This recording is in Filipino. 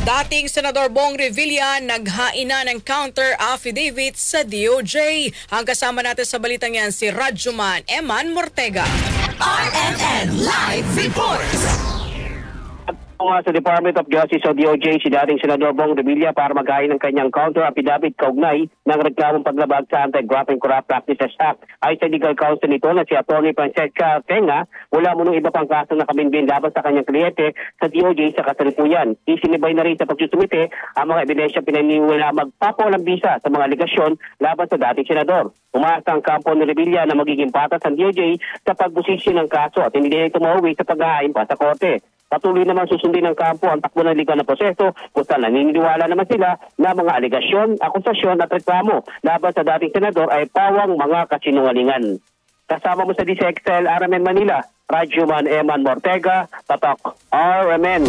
Dating Senador Bong Revilla naghain na ng counter affidavit sa DOJ. Ang kasama natin sa balitang yan si Radjuman Eman Mortega. RMN Live Reports. Sa Department of Justice o DOJ si dating Senador Bong Revilla para maghain ng kanyang counter affidavit kaugnay ng reklamong paglabag sa Anti-Graft and Corrupt Practices Act. Ay sa legal counsel nito na si Atty. Francesca Tenga, wala mo nung iba pang kaso na kabinbin laban sa kanyang kliyente sa DOJ sa kasalukuyan. Isinibay na rin sa pagsusumite ang mga ebidensya pinaniniwala magpapawalang bisa sa mga aligasyon laban sa dating senador. Umaasa ang kampo ni Revilla na magiging patas ang DOJ sa pagbusisyon ng kaso at hindi na ito mauwi sa paghahain pa sa korte. Patuloy naman susundin ng kampo ang takbo ng legal na proseso kung saan naniniwala naman sila na mga aligasyon, akusasyon at reklamo laban sa dating senador ay pawang mga kasinungalingan. Kasama mo sa DCXL RMN Manila, Radjuman Eman Mortega, Tatak RMN.